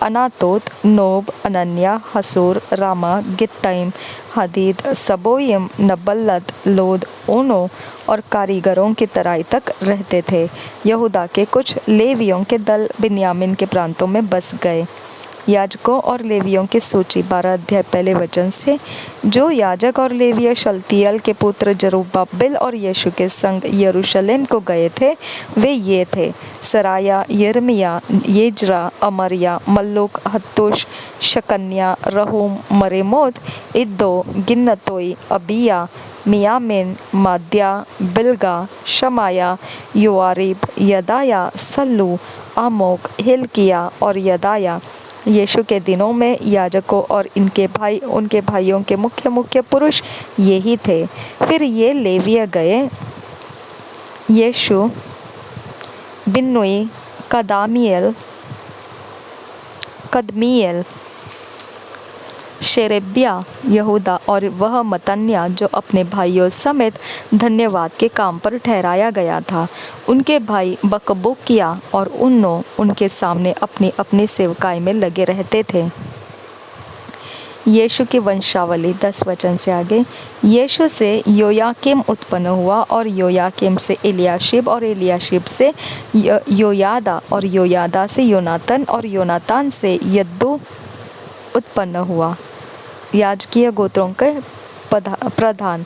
अनातोत, नोब, अनन्या, हसूर, रामा, गित्ताइम, हदीद, सबोयम, नबल्लत, लोद, ओनो और कारीगरों की तराई तक रहते थे। यहूदा के कुछ लेवियों के दल बिन्यामीन के प्रांतों में बस गए। याजकों और लेवियों की सूची 12 अध्याय पहले वचन से। जो याजक और लेविय शलतियल के पुत्र जरुब्बाबिल और यीशु के संग यरूशलेम को गए थे, वे ये थे: सराया, यिर्मयाह, येज्रा, अमरिया, मल्लुक, हत्तूश, शकन्या, रहूम, मरेमोत, इद्दो, गिन्नतोई, अबिया, मियामिन, माद्या, बिल्गा, शमाया, योआरीब, यदाया, सल्लू, आमोक, हिल्किया और यदाया। यीशु के दिनों में याजकों और उनके भाइयों के मुख्य पुरुष यही थे। फिर ये लेविय गए: यीशु, बिन्नुई, कदमिएल, शेरेब्या, यहूदा और वह मतन्या, जो अपने भाइयों समेत धन्यवाद के काम पर ठहराया गया था। उनके भाई बकबूकिया और उन्नो उनके सामने अपनी अपनी सेवकाई में लगे रहते थे। यीशु की वंशावली 10 वचन से आगे। यीशु से योयाकीम उत्पन्न हुआ और योयाकीम से एलियाशिब और एलियाशिब से योयादा और योयादा से योनातन और योनातान से यद्दू उत्पन्न हुआ। याजकीय गोत्रों के प्रधान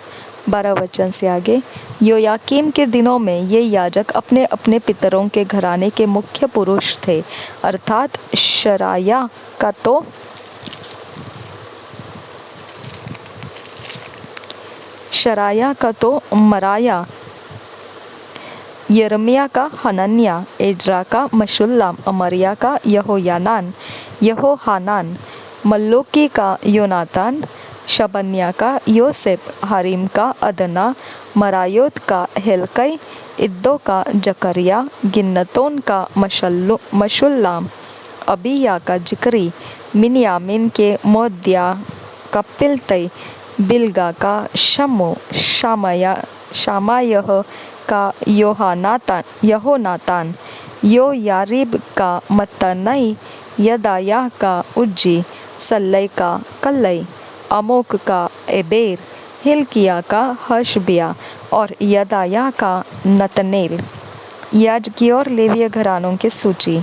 12 वचन से आगे। योयाकीम के दिनों में ये याजक अपने अपने पितरों के घराने के मुख्य पुरुष थे, अर्थात शराया का तो मराया, यिर्मयाह का हनन्या, एज्रा का मशुल्लाम, अमरिया का यहोहानान, मल्लोकी का योनातान, शबन्या का योसेफ, हारिम का अदना, मरायोत का हेल्कै, इद्दो का जकरिया, गिन्नतोन का मशुल्लाम, अबिया का जिक्री, मिन्यामिन के मोद्या का पिल्तै, बिल्गा का शमो, शामायह का यहोनातान, योयारीब का मत्तनई, यदायाह का उज्जी, सल्लै का कल्लै, अमोक का एबेर, हिल्किया का हशबिया और यदायाह का नतनेल। याजकीय और लेविय घरानों की सूची।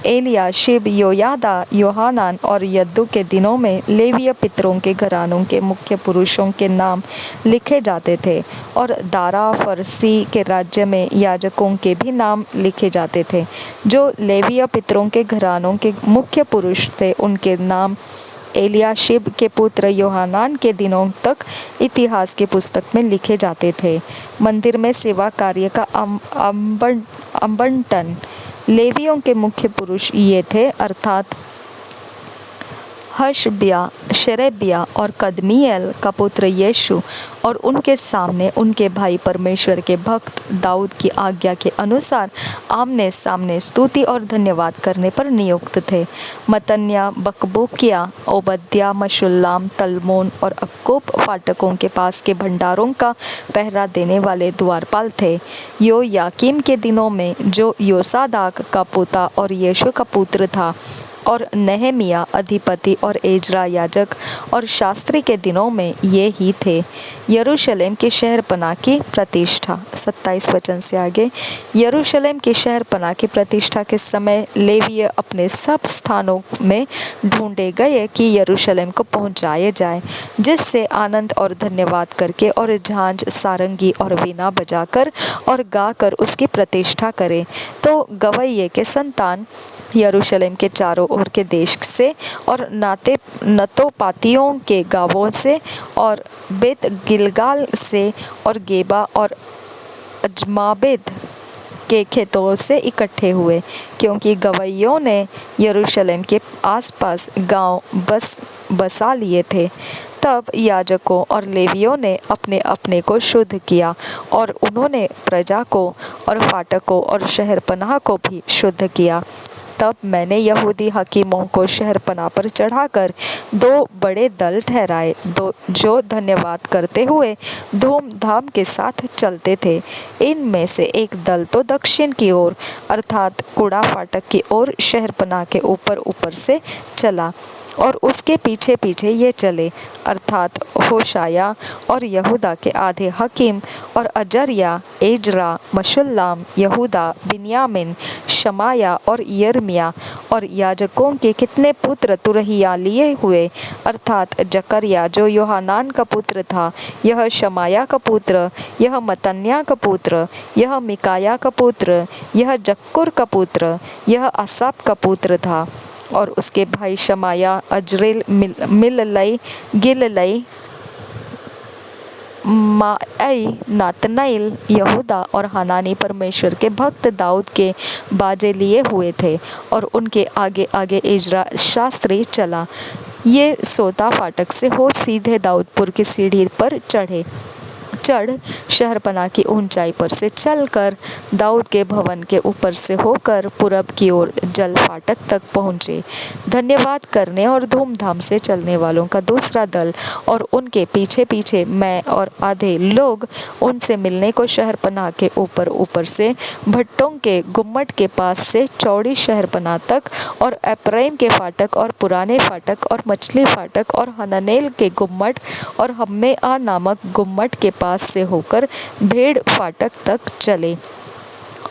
एलियाशिब, योयादा, योहानान और यद्दू के दिनों में लेविय पितरों के घरानों के मुख्य पुरुषों के नाम लिखे जाते थे, और दारा फरसी के राज्य में याजकों के भी नाम लिखे जाते थे। जो लेविय पितरों के घरानों के मुख्य पुरुष थे, उनके नाम एलियाशिब के पुत्र योहानान के दिनों तक इतिहास की पुस्तक में लिखे जाते थे। मंदिर में सेवा कार्य का आवंटन। लेवियों के मुख्य पुरुष ये थे, अर्थात हशबिया, शेरेबिया और कदमिएल का पुत्र यीशु और उनके सामने उनके भाई परमेश्वर के भक्त दाऊद की आज्ञा के अनुसार आमने सामने स्तुति और धन्यवाद करने पर नियुक्त थे। मतन्या, बकबूकिया, ओबद्या, मशुल्लाम, तलमोन और अक्कूब फाटकों के पास के भंडारों का पहरा देने वाले द्वारपाल थे। योयाकीम के दिनों में जो योसादाक का पोता और यीशु का पुत्र था, और नेहेमिया अधिपति और एजरा याजक और शास्त्री के दिनों में ये ही थे। यरूशलेम की शहरपनाह की प्रतिष्ठा, 27 वचन से आगे। यरूशलेम की शहरपनाह की प्रतिष्ठा के समय लेवीय अपने सब स्थानों में ढूंढे गए कि यरूशलेम को पहुंचाए जाए, जिससे आनंद और धन्यवाद करके और झांझ, सारंगी और वीणा बजाकर और गाकर उसकी प्रतिष्ठा करें। तो गवैये के संतान यरूशलेम के चारों ओर के देश से और नतोपातियों के गांवों से और बेत गिलगाल से और गेबा और अजमाबेद के खेतों से इकट्ठे हुए, क्योंकि गवैयों ने यरूशलेम के आसपास गांव बसा लिए थे। तब याजकों और लेवियों ने अपने अपने को शुद्ध किया और उन्होंने प्रजा को और फाटकों और शहरपनाह को भी शुद्ध किया। तब मैंने यहूदी हकीमों को शहरपनाह पर चढ़ाकर 2 बड़े दल ठहराए, जो धन्यवाद करते हुए धूमधाम के साथ चलते थे। इनमें से एक दल तो दक्षिण की ओर अर्थात कुड़ा फाटक की ओर शहरपनाह के ऊपर से चला, और उसके पीछे पीछे ये चले, अर्थात होशाया और यहूदा के आधे हकीम और अजर्या, एजरा, मशुल्लाम, यहूदा, बिन्यामिन, शमाया और यर्मिया और याजकों के कितने पुत्र तुरहिया लिए हुए, अर्थात जकरिया जो योहानान का पुत्र था, यह शमाया का पुत्र, यह मतन्या का पुत्र, यह मिकाया का पुत्र, यह जक्कुर का पुत्र, यह असाप का पुत्र था। और उसके भाई शमाया, अजरेल, मिललै, गिललै, माई, नातनएल, यहूदा और हनानी परमेश्वर के भक्त दाऊद के बाजे लिए हुए थे, और उनके आगे आगे एजरा शास्त्री चला। ये सोता फाटक से हो सीधे दाऊदपुर की सीढ़ी पर चढ़ शहरपनाह की ऊंचाई पर से चलकर दाऊद के भवन के ऊपर से होकर पूरब की ओर जल फाटक तक पहुँचे। धन्यवाद करने और धूमधाम से चलने वालों का दूसरा दल और उनके पीछे पीछे मैं और आधे लोग उनसे मिलने को शहरपनाह के ऊपर से भट्टों के गुम्मट के पास से चौड़ी शहरपनाह तक और एप्रैम के फाटक और पुराने फाटक और मछली फाटक और हननेल के गुम्मट और हम्मेआ नामक गुम्मट के पास से होकर भेड़ फाटक तक चले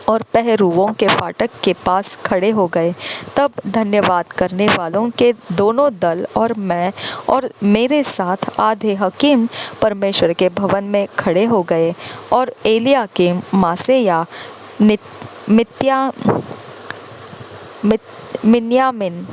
और पहरुओं के फाटक के पास खड़े हो गए। तब धन्यवाद करने वालों के दोनों दल और मैं और मेरे साथ आधे हकीम परमेश्वर के भवन में खड़े हो गए, और एलियाकीम, मासेया, मिन्यामिन,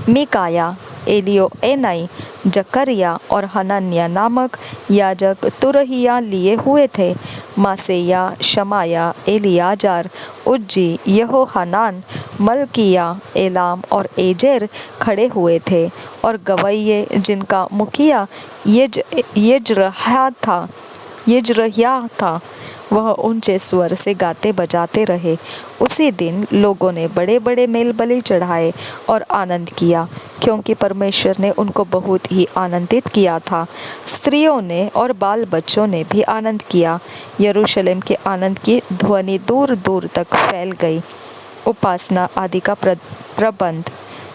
मिकाया, एलियोएनाई, जकरिया और हनन्याह नामक याजक तुरहिया लिए हुए थे। मासेया, शमाया, एलियाजार, उज्जी, यहोहनान, मल्किया, एलाम और एजेर खड़े हुए थे, और गवैये जिनका मुखिया यजरह्या था वह ऊंचे स्वर से गाते बजाते रहे। उसी दिन लोगों ने बड़े बड़े मेल बलि चढ़ाए और आनंद किया, क्योंकि परमेश्वर ने उनको बहुत ही आनंदित किया था। स्त्रियों ने और बाल बच्चों ने भी आनंद किया। यरूशलेम के आनंद की ध्वनि दूर दूर तक फैल गई। उपासना आदि का प्रबंध,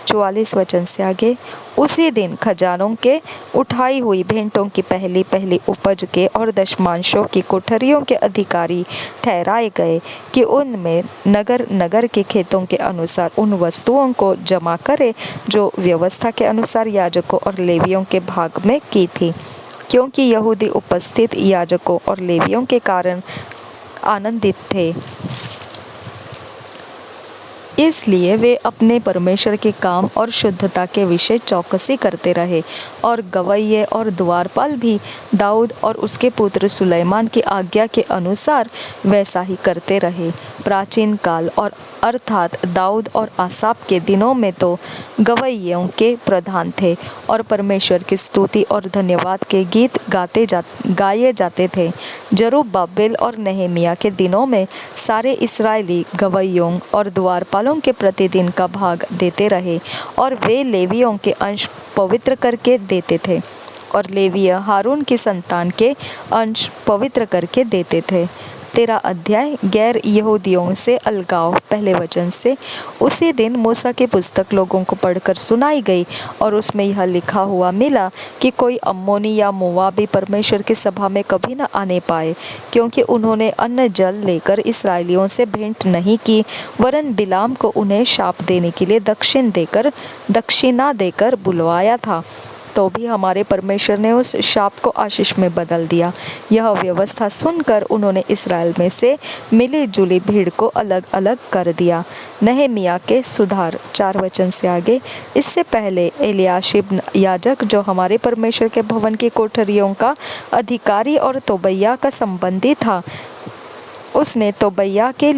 44 वचन से आगे। उसी दिन खजानों के उठाई हुई भेंटों की पहली पहली उपज के और दशमांशों की कोठरियों के अधिकारी ठहराए गए कि उनमें नगर नगर के खेतों के अनुसार उन वस्तुओं को जमा करे जो व्यवस्था के अनुसार याजकों और लेवियों के भाग में की थी, क्योंकि यहूदी उपस्थित याजकों और लेवियों के कारण आनंदित थे। इसलिए वे अपने परमेश्वर के काम और शुद्धता के विषय चौकसी करते रहे, और गवैये और द्वारपाल भी दाऊद और उसके पुत्र सुलेमान की आज्ञा के अनुसार वैसा ही करते रहे। प्राचीन काल और अर्थात दाऊद और आसाप के दिनों में तो गवैयों के प्रधान थे और परमेश्वर की स्तुति और धन्यवाद के गीत गाए जाते थे। जरुब्बाबिल और नहमिया के दिनों में सारे इस्राएली गवैयों और द्वारपालों के प्रतिदिन का भाग देते रहे, और वे लेवियों के अंश पवित्र करके देते थे, और लेवीय हारून की संतान के अंश पवित्र करके देते थे। 13 अध्याय गैर यहूदियों से अलगाव। पहले वचन से उसी दिन मूसा की पुस्तक लोगों को पढ़कर सुनाई गई, और उसमें यह लिखा हुआ मिला कि कोई अम्मोनी या मोआबी परमेश्वर की सभा में कभी न आने पाए, क्योंकि उन्होंने अन्न जल लेकर इसराइलियों से भेंट नहीं की, वरन बिलाम को उन्हें शाप देने के लिए दक्षिणा देकर बुलवाया था। तो भी हमारे परमेश्वर ने उस शाप को आशीष में बदल दिया। यह व्यवस्था सुनकर उन्होंने इस्राएल में से मिली जुली भीड़ को अलग अलग कर दिया। नहमिया के सुधार। 4 वचन से आगे। इससे पहले एलियाशिब याजक, जो हमारे परमेश्वर के भवन की कोठरियों का अधिकारी और तोबैया का संबंधी था, उसने तोबिया के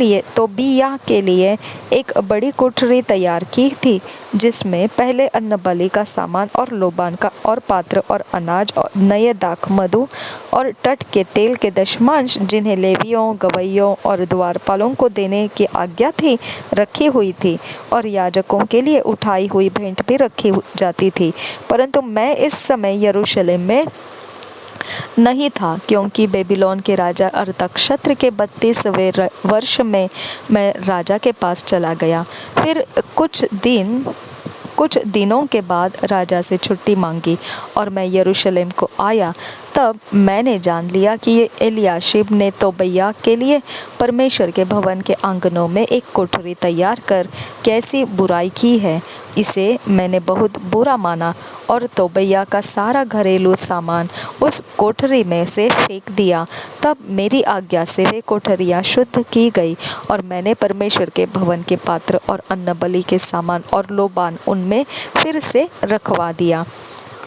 लिए एक बड़ी कोठरी तैयार की थी, जिसमें पहले अन्नबलि का सामान और लोबान का और पात्र और अनाज और नए दाख मधु और टट के तेल के दशमांश, जिन्हें लेवियों, गवैयों और द्वारपालों को देने की आज्ञा थी, रखी हुई थी, और याजकों के लिए उठाई हुई भेंट भी रखी जाती थी। परंतु मैं इस समय यरूशलेम में नहीं था, क्योंकि बेबीलोन के राजा अरतक्षत्र के 32वें वर्ष में मैं राजा के पास चला गया। फिर कुछ दिनों के बाद राजा से छुट्टी मांगी और मैं यरूशलेम को आया। तब मैंने जान लिया कि एलियाशिब ने तोबिया के लिए परमेश्वर के भवन के आंगनों में एक कोठरी तैयार कर कैसी बुराई की है। इसे मैंने बहुत बुरा माना और तोबिया का सारा घरेलू सामान उस कोठरी में से फेंक दिया। तब मेरी आज्ञा से वे कोठरियाँ शुद्ध की गई, और मैंने परमेश्वर के भवन के पात्र और अन्नबलि के सामान और लोबान उनमें फिर से रखवा दिया।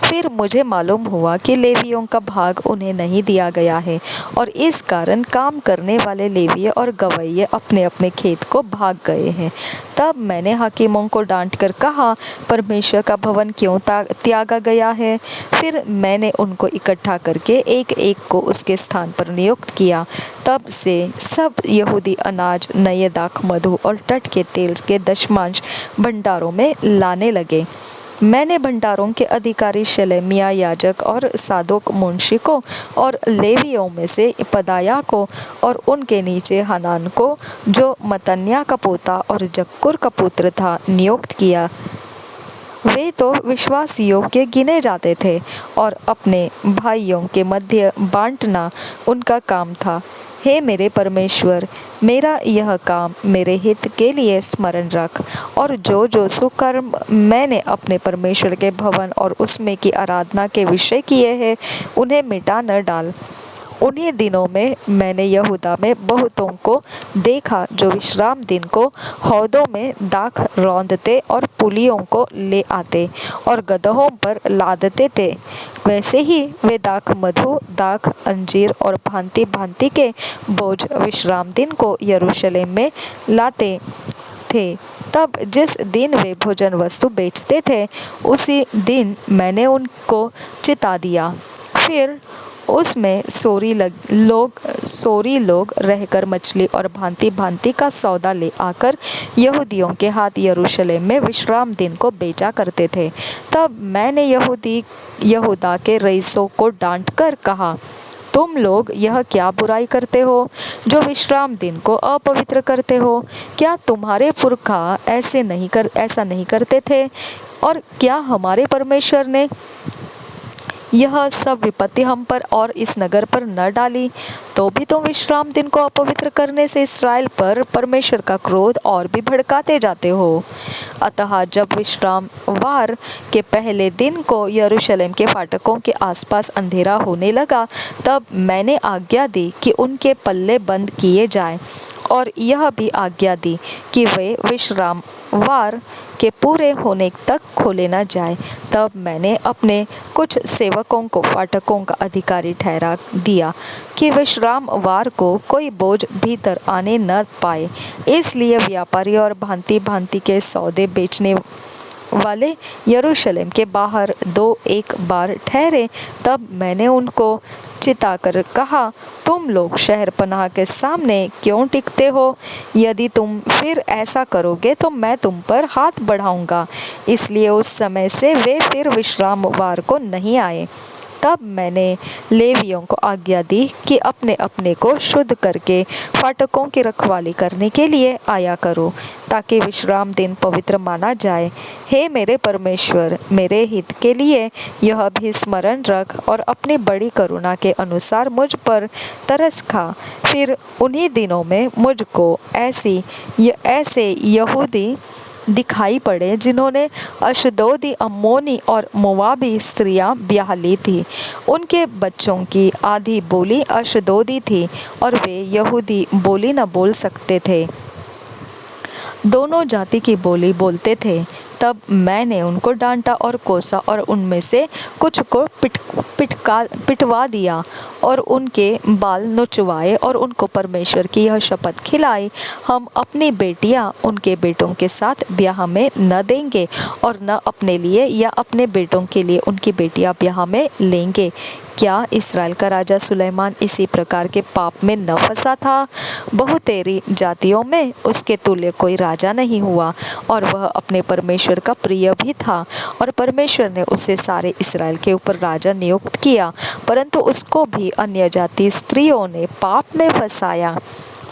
फिर मुझे मालूम हुआ कि लेवियों का भाग उन्हें नहीं दिया गया है, और इस कारण काम करने वाले लेवीय और गवैये अपने अपने खेत को भाग गए हैं। तब मैंने हाकिमों को डांट कर कहा, परमेश्वर का भवन क्यों त्यागा गया है? फिर मैंने उनको इकट्ठा करके एक एक को उसके स्थान पर नियुक्त किया। तब से सब यहूदी अनाज, नए दाख मधु और टट के तेल के दशमांश भंडारों में लाने लगे। मैंने भंडारों के अधिकारी शलेमिया याजक और सादोक मुंशी को और लेवियों में से पदाया को और उनके नीचे हनान को, जो मतन्या का पोता और जक्कुर का पुत्र था, नियुक्त किया। वे तो विश्वास योग्य गिने जाते थे और अपने भाइयों के मध्य बांटना उनका काम था। हे मेरे परमेश्वर, मेरा यह काम मेरे हित के लिए स्मरण रख, और जो जो सुकर्म मैंने अपने परमेश्वर के भवन और उसमें की आराधना के विषय किए हैं, उन्हें मिटा न डाल। उन्हीं दिनों में मैंने यहूदा में बहुतों को देखा जो विश्राम दिन को हौदों में दाख रौंदते और पुलियों को ले आते और गदहों पर लादते थे। वैसे ही वे दाख मधु, दाख, अंजीर और भांति भांति के बोझ विश्राम दिन को यरूशलेम में लाते थे। तब जिस दिन वे भोजन वस्तु बेचते थे, उसी दिन मैंने उनको चिता दिया। फिर उसमें सोरी लोग रहकर मछली और भांति भांति का सौदा ले आकर यहूदियों के हाथ यरूशलेम में विश्राम दिन को बेचा करते थे। तब मैंने यहूदा के रईसों को डांट कर कहा, तुम लोग यह क्या बुराई करते हो जो विश्राम दिन को अपवित्र करते हो? क्या तुम्हारे पुरखा ऐसा नहीं करते थे? और क्या हमारे परमेश्वर ने यह सब विपत्ति हम पर और इस नगर पर न डाली? तो भी तुम विश्राम दिन को अपवित्र करने से इसराइल पर परमेश्वर का क्रोध और भी भड़काते जाते हो। अतः जब विश्राम वार के पहले दिन को यरूशलेम के फाटकों के आसपास अंधेरा होने लगा, तब मैंने आज्ञा दी कि उनके पल्ले बंद किए जाएं और यह भी आज्ञा दी कि वे विश्रामवार के पूरे होने तक खोले न जाए। तब मैंने अपने कुछ सेवकों को फाटकों का अधिकारी ठहरा दिया कि विश्रामवार को कोई बोझ भीतर आने न पाए। इसलिए व्यापारी और भांति भांति के सौदे बेचने वाले यरूशलेम के बाहर 2-1 बार ठहरे। तब मैंने उनको चिताकर कहा, तुम लोग शहरपनाह के सामने क्यों टिकते हो? यदि तुम फिर ऐसा करोगे तो मैं तुम पर हाथ बढ़ाऊंगा। इसलिए उस समय से वे फिर विश्रामवार को नहीं आए। तब मैंने लेवियों को आज्ञा दी कि अपने अपने को शुद्ध करके फाटकों की रखवाली करने के लिए आया करो, ताकि विश्राम दिन पवित्र माना जाए। हे मेरे परमेश्वर, मेरे हित के लिए यह भी स्मरण रख और अपनी बड़ी करुणा के अनुसार मुझ पर तरस खा। फिर उन्हीं दिनों में मुझको ऐसे यहूदी दिखाई पड़े जिन्होंने अशदोदी, अम्मोनी और मोवाबी स्त्रियां ब्याह ली थी। उनके बच्चों की आधी बोली अशदोदी थी और वे यहूदी बोली न बोल सकते थे, दोनों जाति की बोली बोलते थे। तब मैंने उनको डांटा और कोसा और उनमें से कुछ को पिटवा दिया और उनके बाल नुचवाए और उनको परमेश्वर की यह शपथ खिलाई, हम अपनी बेटियां उनके बेटों के साथ ब्याह में न देंगे और न अपने लिए या अपने बेटों के लिए उनकी बेटियां ब्याह में लेंगे। क्या इस्राएल का राजा सुलेमान इसी प्रकार के पाप में न फंसा था? बहुतेरी जातियों में उसके तुल्य कोई राजा नहीं हुआ और वह अपने परमेश्वर का प्रिय भी था, और परमेश्वर ने उसे सारे इस्राएल के ऊपर राजा नियुक्त किया। परंतु उसको भी अन्य जाति स्त्रियों ने पाप में फंसाया।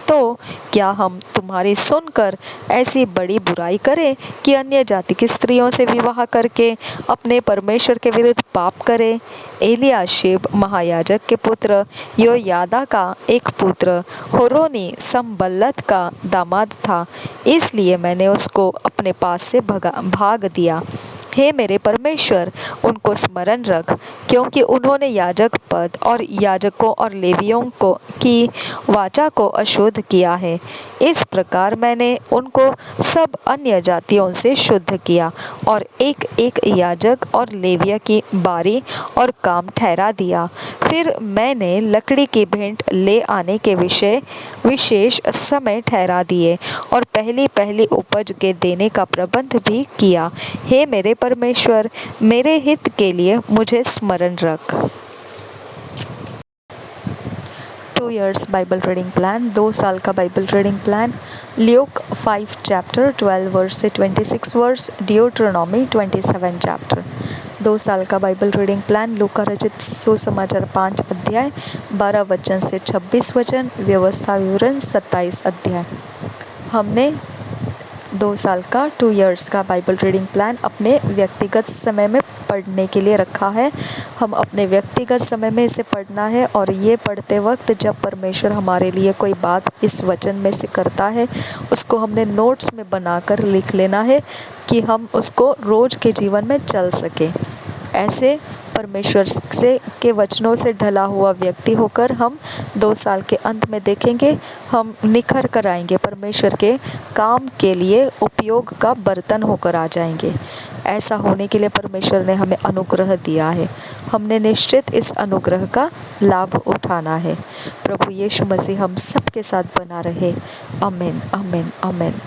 तो क्या हम तुम्हारी सुनकर ऐसी बड़ी बुराई करें कि अन्य जाति की स्त्रियों से विवाह करके अपने परमेश्वर के विरुद्ध पाप करें? एलियाशिब महायाजक के पुत्र योयादा का एक पुत्र होरोनी संबल्लत का दामाद था, इसलिए मैंने उसको अपने पास से भाग दिया। हे मेरे परमेश्वर, उनको स्मरण रख, क्योंकि उन्होंने याजक पद और याजकों और लेवियों की वाचा को अशुद्ध किया है। इस प्रकार मैंने उनको सब अन्य जातियों से शुद्ध किया और एक एक याजक और लेविया की बारी और काम ठहरा दिया। फिर मैंने लकड़ी की भेंट ले आने के विशेष समय ठहरा दिए और पहली पहली उपज के देने का प्रबंध भी किया। हे मेरे परमेश्वर, मेरे हित के लिए मुझे स्मरण रख। 2 years बाइबल रीडिंग प्लान, 2 साल का Bible reading plan. Luke 5 chapter 12 verse से 26 वर्स, ड्यूटरोनॉमी 27 चैप्टर। 2 साल का बाइबल रीडिंग प्लान। लूका रचित सुसमाचार 5 अध्याय 12 वचन से 26 वचन, व्यवस्था विवरण 27 अध्याय। हमने 2 साल का 2 years का बाइबल रीडिंग प्लान अपने व्यक्तिगत समय में पढ़ने के लिए रखा है। हम अपने व्यक्तिगत समय में इसे पढ़ना है और ये पढ़ते वक्त जब परमेश्वर हमारे लिए कोई बात इस वचन में से करता है, उसको हमने नोट्स में बनाकर लिख लेना है कि हम उसको रोज के जीवन में चल सके। ऐसे परमेश्वर के वचनों से ढला हुआ व्यक्ति होकर हम 2 साल के अंत में देखेंगे, हम निखर कर आएंगे, परमेश्वर के काम के लिए उपयोग का बर्तन होकर आ जाएंगे। ऐसा होने के लिए परमेश्वर ने हमें अनुग्रह दिया है, हमने निश्चित इस अनुग्रह का लाभ उठाना है। प्रभु यीशु मसीह हम सबके साथ बना रहे। आमीन, आमीन, आमीन।